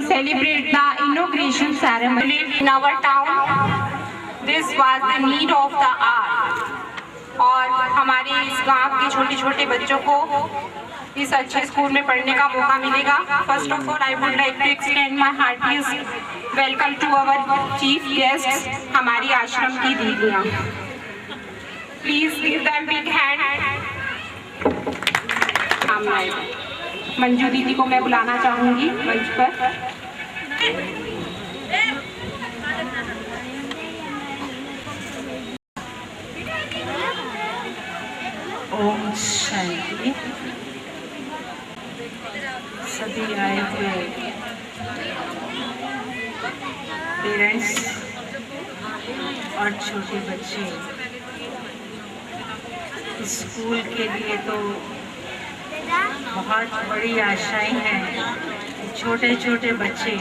celebrate the inauguration ceremony in our town. This was the need of the hour. और हमारे इस गांव के छोटे छोटे बच्चों को इस अच्छे स्कूल में पढ़ने का मौका मिलेगा. First of all I would like to extend my heartiest welcome to our chief guest, हमारी आश्रम की दीदियाँ. Please give them big hand. Manju दीदी को मैं बुलाना चाहूंगी मंच पर. ओम शांति. सभी आए हुए पेरेंट्स और छोटे बच्चे, स्कूल के लिए तो बहुत बड़ी आशाएं हैं. छोटे छोटे बच्चे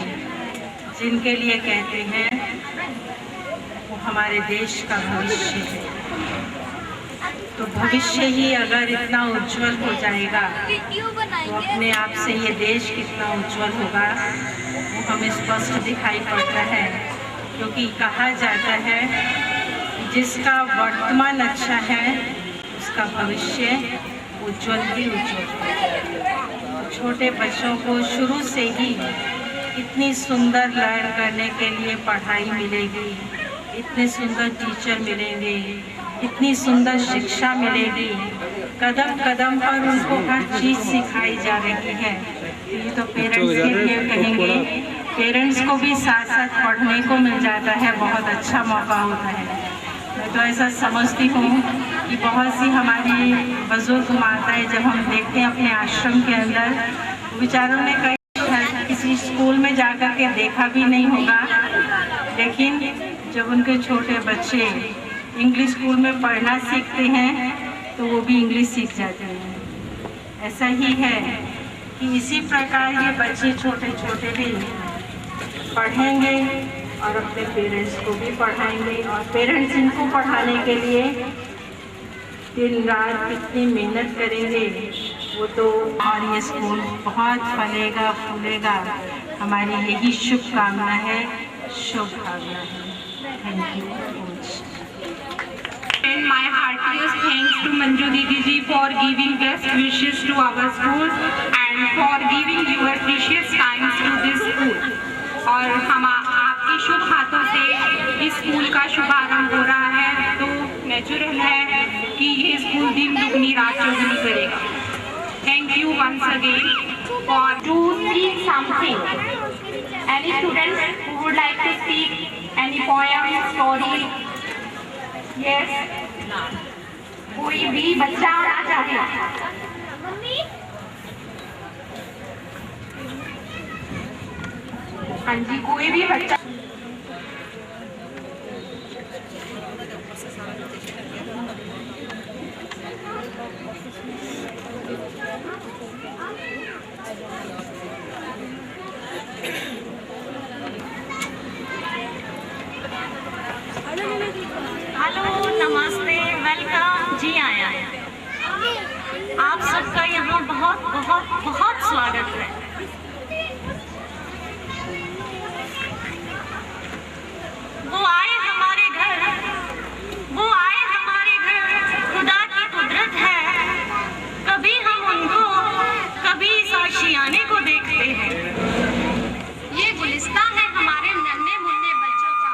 जिनके लिए कहते हैं वो हमारे देश का भविष्य है. तो भविष्य ही अगर इतना उज्जवल हो जाएगा तो अपने आप से ये देश कितना उज्जवल होगा वो हमें स्पष्ट दिखाई पड़ता है. क्योंकि कहा जाता है जिसका वर्तमान अच्छा है उसका भविष्य उज्जवल ही उज्जवल. छोटे बच्चों को शुरू से ही इतनी सुंदर लर्न करने के लिए पढ़ाई मिलेगी, इतने सुंदर टीचर मिलेंगे, इतनी सुंदर शिक्षा मिलेगी. कदम कदम पर उनको हर चीज़ सिखाई जा रही है. ये तो पेरेंट्स के लिए कहेंगे, पेरेंट्स को भी साथ साथ पढ़ने को मिल जाता है, बहुत अच्छा मौका होता है. मैं तो ऐसा समझती हूँ कि बहुत सी हमारी बुजुर्ग माताएं जब हम देखते हैं अपने आश्रम के अंदर, बेचारों ने कई किसी स्कूल में जाकर के देखा भी नहीं होगा, लेकिन जब उनके छोटे बच्चे इंग्लिश स्कूल में पढ़ना सीखते हैं तो वो भी इंग्लिश सीख जाते हैं. ऐसा ही है कि इसी प्रकार ये बच्चे छोटे छोटे भी पढ़ेंगे और अपने पेरेंट्स को भी पढ़ाएंगे. और पेरेंट्स इनको पढ़ाने के लिए दिन रात कितनी मेहनत करेंगे वो तो. और ये स्कूल बहुत फलेगा फूलेगा, हमारी यही शुभकामना है, शुभकामना है. Thank you. And my heartiest thanks to Manju Didi ji for giving best wishes to our school and for giving your precious times to this school. और हम आपके शुभ हाथों से इस स्कूल का शुभारंभ हो रहा है तो नेचुरल है कि ये स्कूल दिन दुगनी रात चौगुनी करेगा. Thank you once again for to speak something. Any students who would like to speak any poem, story? Yes. कोई भी बच्चा आना चाहे. हाँ जी, कोई भी बच्चा. हेलो, नमस्ते, वेलकम, जी आया। आप सबका यहाँ बहुत बहुत बहुत स्वागत है। वो आए हमारे घर, वो आए हमारे घर, खुदा की कुदरत है। कभी हम उनको, कभी इस आशियाने को देखते हैं। ये गुलिस्ता है हमारे नन्हे मुन्ने बच्चों का,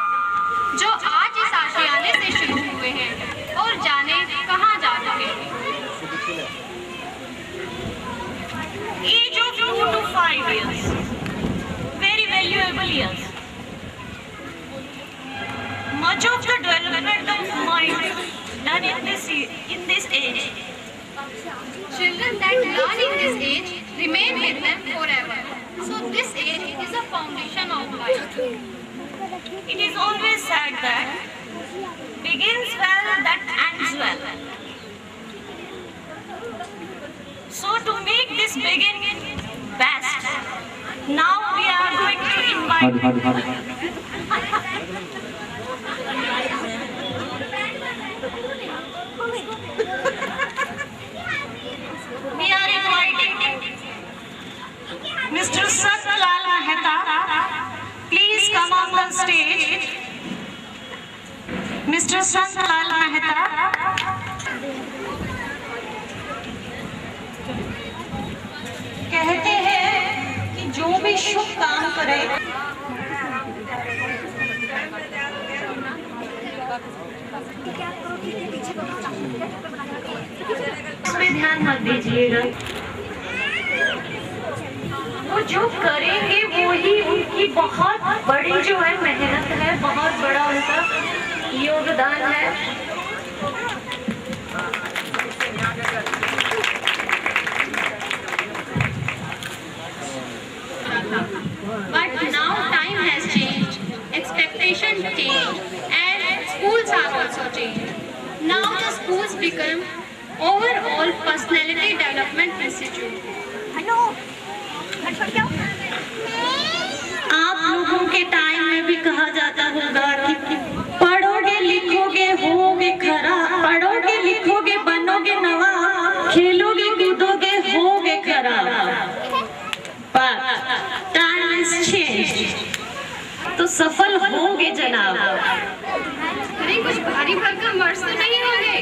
जो आज इस आशियाने से शुरू हुए हैं और जाने कहाँ जा चुके हैं। Age of 2 to 5 years, very valuable years. Much of the development of mind done in this age. Children that learn in this age remain with them forever. So this age is a foundation of life. It is always said that begins well, that ends well. So to make this begin best, now we are going to invite we are inviting Mr. Satlal Mehta. Please come on the stage. Mr. Satlal Mehta. कहते हैं कि जो भी शुभ काम करे उसमें ध्यान मत दीजिएगा। वो जो करेंगे वो ही उनकी बहुत बड़ी जो है मेहनत है, बहुत बड़ा उनका योगदान है। But now time has changed, expectations change, and schools are also changed. Now the schools become overall personality development institute. आप लोगों के टाइम में भी कहा जाता होगा कि पढ़ोगे लिखोगे होगे खरा, पढ़ोगे लिखोगे बनोगे नवाब, खेलोगे कूदोगे होगे खरा। But time has changed, तो सफल होगे जनाब। अरे कुछ भारी भरकम वर्ड्स तो नहीं होंगे?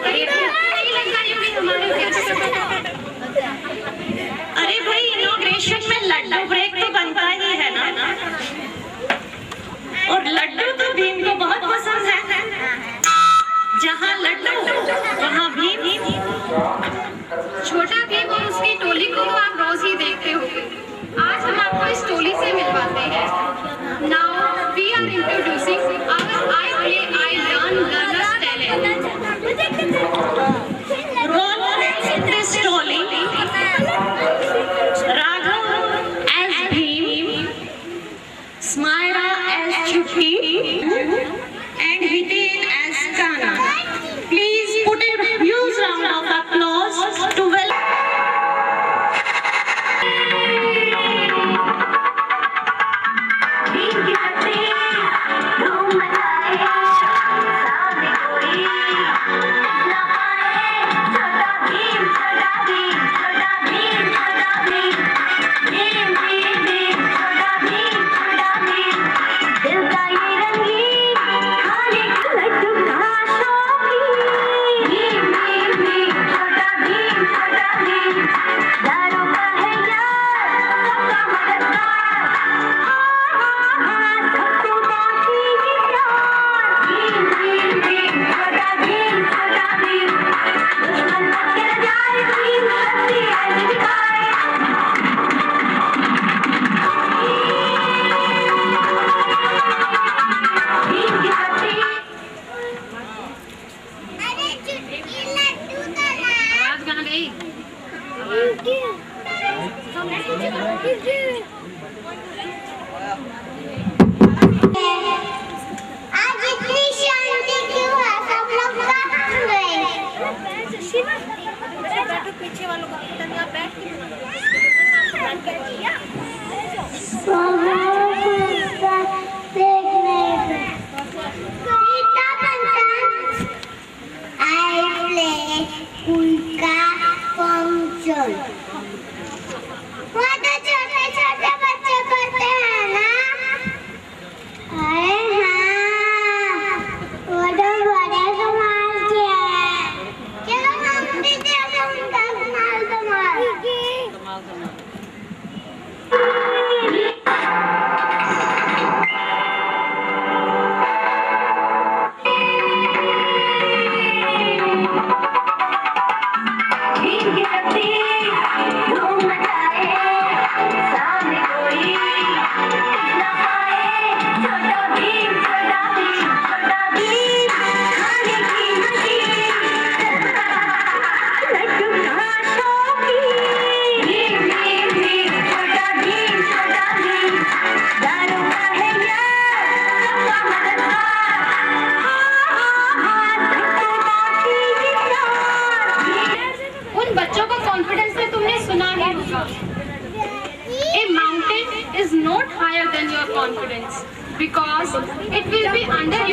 अरे नहीं लगता होगी हमारे घर। अरे भाई, इनॉग्रेशन में लड्डू ब्रेक तो बनता ही है ना, और लड्डू तो भीम को बहुत पसंद है। जहाँ लड्डू वहाँ भीम। छोटा भीम और उसकी टोली को तो आप रोज ही देखते होंगे। आज हम आपको इस टोली से मिलवाते हैं। Now we are introducing our I Play I Learn learners talent. Role models in this story: Raghav as Bhim, Smaira as Chucky, and Hiten as Kana. Please put a huge round of applause to welcome.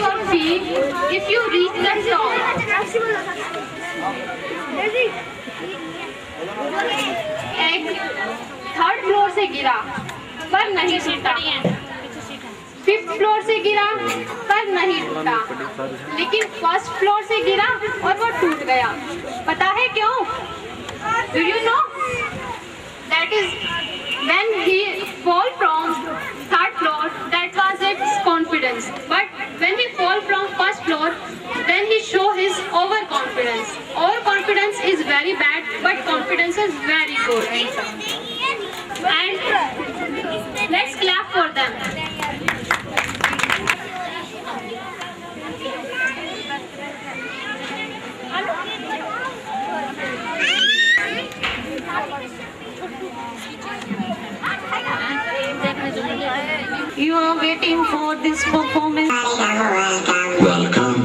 your feet if you reach the top. Egg third floor से गिरा पर नहीं टूटा, fifth floor से गिरा पर नहीं टूटा, लेकिन फर्स्ट फ्लोर से गिरा और वो टूट गया। पता है क्यों? Do you know? That is when he fall from third floor, that was its confidence. But when he fall from first floor, then he show his overconfidence. Overconfidence is very bad, but confidence is very good. And let's clap for them. You are waiting for this performance. Welcome.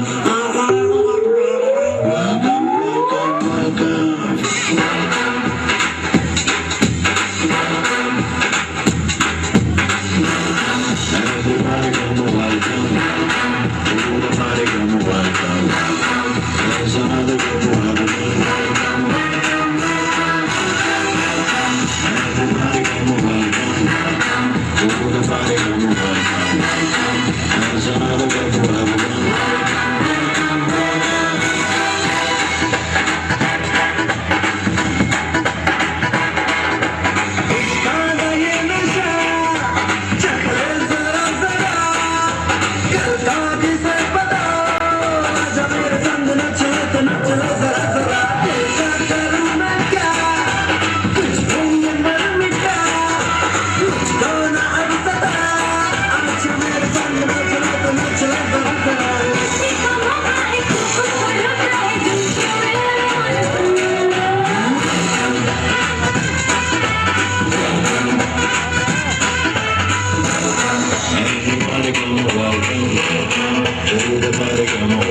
Everybody come